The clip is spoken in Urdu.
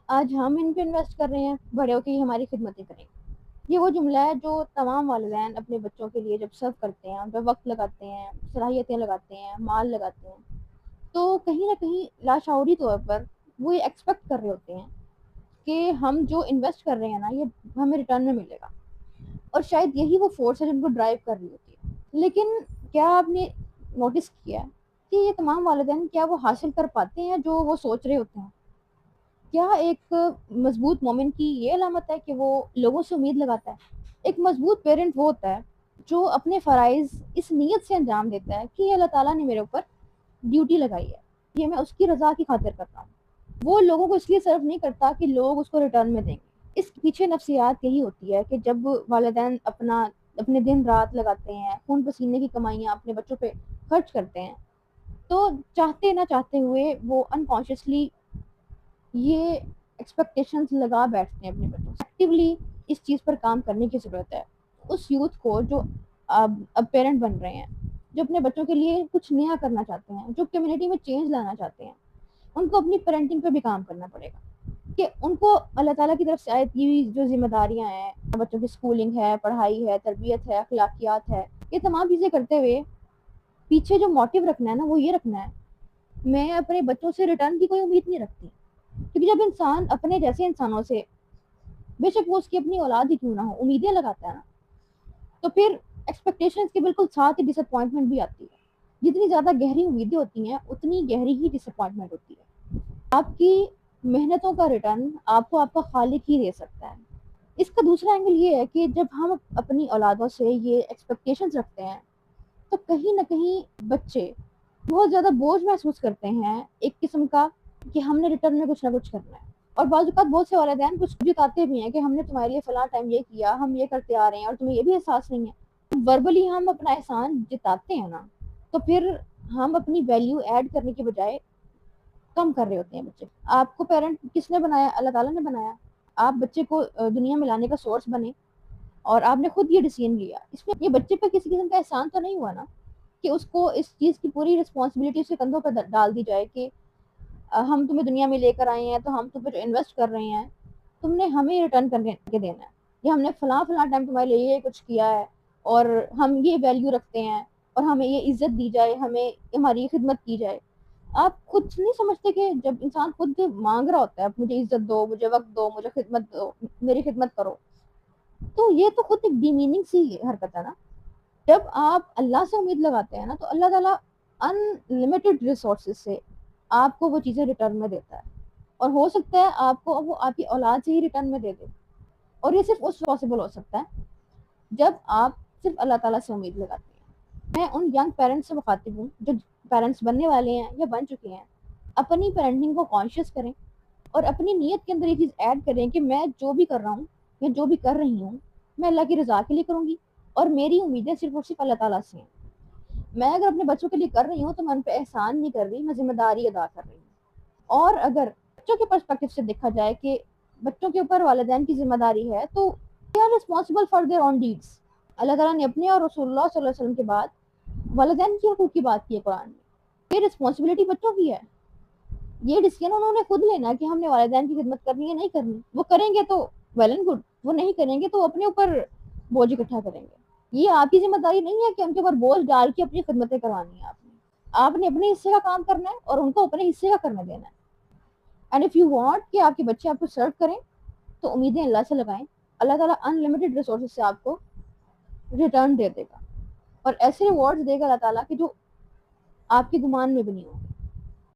آج ہم ان پہ انویسٹ کر رہے ہیں، بڑے ہو کے یہ ہماری خدمتیں کریں گے۔ یہ وہ جملہ ہے جو تمام والدین اپنے بچوں کے لیے جب سرو کرتے ہیں، ان پہ وقت لگاتے ہیں، صلاحیتیں لگاتے ہیں، مال لگاتے ہیں، تو کہیں نہ کہیں لاشعوری طور پر وہ یہ ایکسپیکٹ کر رہے ہوتے ہیں کہ ہم جو انویسٹ کر رہے ہیں نا، یہ ہمیں ریٹرن میں ملے گا، اور شاید یہی وہ فورس ہے جن کو ڈرائیو کر رہی ہوتی ہے۔ لیکن کیا آپ نے نوٹس کیا ہے کہ یہ تمام والدین کیا وہ حاصل کر پاتے ہیں جو وہ سوچ رہے ہوتے ہیں؟ کیا ایک مضبوط مومن کی یہ علامت ہے کہ وہ لوگوں سے امید لگاتا ہے؟ ایک مضبوط پیرنٹ وہ ہوتا ہے جو اپنے فرائض اس نیت سے انجام دیتا ہے کہ یہ اللہ تعالیٰ نے میرے اوپر ڈیوٹی لگائی ہے، یہ میں اس کی رضا کی خاطر کرتا ہوں۔ وہ لوگوں کو اس لیے سرو نہیں کرتا کہ لوگ اس کو ریٹرن میں دیں گے۔ اس کے پیچھے نفسیات یہی ہوتی ہے کہ جب والدین اپنے دن رات لگاتے ہیں، خون پسینے کی کمائیاں اپنے بچوں پہ خرچ کرتے ہیں، تو چاہتے نہ چاہتے ہوئے وہ انکانشیسلی یہ ایکسپیکٹیشنز لگا بیٹھتے ہیں اپنے بچوں سے۔ ایکٹیولی اس چیز پر کام کرنے کی ضرورت ہے اس یوتھ کو جو اب پیرنٹ بن رہے ہیں، جو اپنے بچوں کے لیے کچھ نیا کرنا چاہتے ہیں، جو کمیونٹی میں چینج لانا چاہتے ہیں۔ ان کو اپنی پیرنٹنگ پہ بھی کام کرنا پڑے گا کہ ان کو اللہ تعالیٰ کی طرف سے آئی ہوئی جو ذمہ داریاں ہیں، بچوں کی سکولنگ ہے، پڑھائی ہے، تربیت ہے، اخلاقیات ہے، یہ تمام چیزیں کرتے ہوئے پیچھے جو موٹیو رکھنا ہے نا، وہ یہ رکھنا ہے میں اپنے بچوں سے ریٹرن کی کوئی امید نہیں رکھتی، کیونکہ جب انسان اپنے جیسے انسانوں سے، بے شک وہ اس کی اپنی اولاد ہی کیوں نہ ہو، امیدیں لگاتا ہے نا، تو پھر ایکسپیکٹیشنز کے بالکل ساتھ ہی ڈس اپوائنٹمنٹ بھی آتی ہے۔ جتنی زیادہ گہری امیدیں ہوتی ہیں اتنی گہری ہی ڈس اپوائنٹمنٹ ہوتی ہے۔ آپ کی محنتوں کا ریٹرن آپ کو آپ کا خالق ہی دے سکتا ہے۔ اس کا دوسرا اینگل یہ ہے کہ جب ہم اپنی اولادوں سے یہ ایکسپیکٹیشنز رکھتے ہیں تو کہیں نہ کہیں بچے بہت زیادہ بوجھ محسوس کرتے ہیں ایک قسم کا، کہ ہم نے ریٹرن میں کچھ نہ کچھ کرنا ہے۔ اور بعض اوقات بہت سے والدین کچھ جتاتے بھی ہیں کہ ہم نے تمہارے لیے فلاں ٹائم یہ کیا، ہم یہ کرتے آ رہے ہیں، اور تمہیں یہ بھی احساس نہیں ہے۔ وربلی ہم اپنا احسان جتاتے ہیں نا، تو پھر ہم اپنی ویلیو ایڈ کرنے کے بجائے کم کر رہے ہوتے ہیں بچے۔ آپ کو پیرنٹ کس نے بنایا؟ اللہ تعالیٰ نے بنایا۔ آپ بچے کو دنیا میں لانے کا سورس بنے، اور آپ نے خود یہ ڈیسیژن لیا، اس میں یہ بچے پہ کسی قسم کا احسان تو نہیں ہوا نا کہ اس کو اس چیز کی پوری رسپانسبلٹی اس کے کندھوں پہ ڈال دی جائے کہ ہم تمہیں دنیا میں لے کر آئے ہیں تو ہم تم پہ جو انویسٹ کر رہے ہیں تم نے ہمیں ریٹرن کر کے دینا ہے، یا ہم نے فلاں ٹائم تمہارے لیے یہ کچھ کیا ہے اور ہم یہ ویلیو رکھتے ہیں اور ہمیں یہ عزت دی جائے، ہمیں ہماری خدمت کی جائے۔ آپ خود نہیں سمجھتے کہ جب انسان خود مانگ رہا ہوتا ہے مجھے عزت دو، مجھے وقت دو، مجھے خدمت دو، میری خدمت کرو، تو یہ تو خود ایک ڈی میننگ سی حرکت ہے نا۔ جب آپ اللہ سے امید لگاتے ہیں نا، تو اللہ تعالیٰ ان لمیٹڈ ریسورسز سے آپ کو وہ چیزیں ریٹرن میں دیتا ہے، اور ہو سکتا ہے آپ کو وہ آپ کی اولاد سے ہی ریٹرن میں دے دے، اور یہ صرف اس پاسبل ہو سکتا ہے جب آپ صرف اللہ تعالیٰ سے امید لگاتے ہیں۔ میں ان ینگ پیرنٹس سے مخاطب ہوں جو پیرنٹس بننے والے ہیں یا بن چکے ہیں، اپنی پیرنٹنگ کو کانشیس کریں اور اپنی نیت کے اندر یہ چیز ایڈ کریں کہ میں جو بھی کر رہا ہوں یا جو بھی کر رہی ہوں میں اللہ کی رضا کے لیے کروں گی، اور میری امیدیں صرف اور صرف اللہ تعالیٰ سے ہیں۔ میں اگر اپنے بچوں کے لیے کر رہی ہوں تو میں ان پہ احسان نہیں کر رہی، میں ذمہ داری ادا کر رہی ہوں۔ اور اگر بچوں کے پرسپیکٹو سے دیکھا جائے کہ بچوں کے اوپر والدین کی ذمہ داری ہے، تو they are responsible for their own deeds۔ اللہ تعالیٰ نے اپنے اور رسول اللہ صلی اللہ علیہ وسلم کے بعد والدین کی حقوق کی بات کی ہے قرآن میں۔ یہ رسپانسبلٹی بچوں کی ہے، یہ ڈیسیژن انہوں نے خود لینا کہ ہم نے والدین کی خدمت کرنی ہے نہیں کرنی۔ وہ کریں گے تو ویل اینڈ گڈ، وہ نہیں کریں گے تو اپنے اوپر بوجھ اکٹھا کریں گے۔ یہ آپ کی ذمہ داری نہیں ہے کہ ان کے اوپر بوجھ ڈال کے اپنی خدمتیں کروانی ہیں۔ آپ نے اپنے حصے کا کام کرنا ہے اور ان کو اپنے حصے کا کرنے دینا ہے۔ اینڈ اف یو وانٹ کہ آپ کے بچے آپ کو سرو کریں تو امیدیں اللہ سے لگائیں، اللہ تعالیٰ ان لمیٹڈ ریسورسز سے آپ کو ریٹرن دے دے گا، اور ایسے ریوارڈز دے گا اللہ تعالیٰ کہ جو آپ کے گمان میں بھی نہیں ہوں گے۔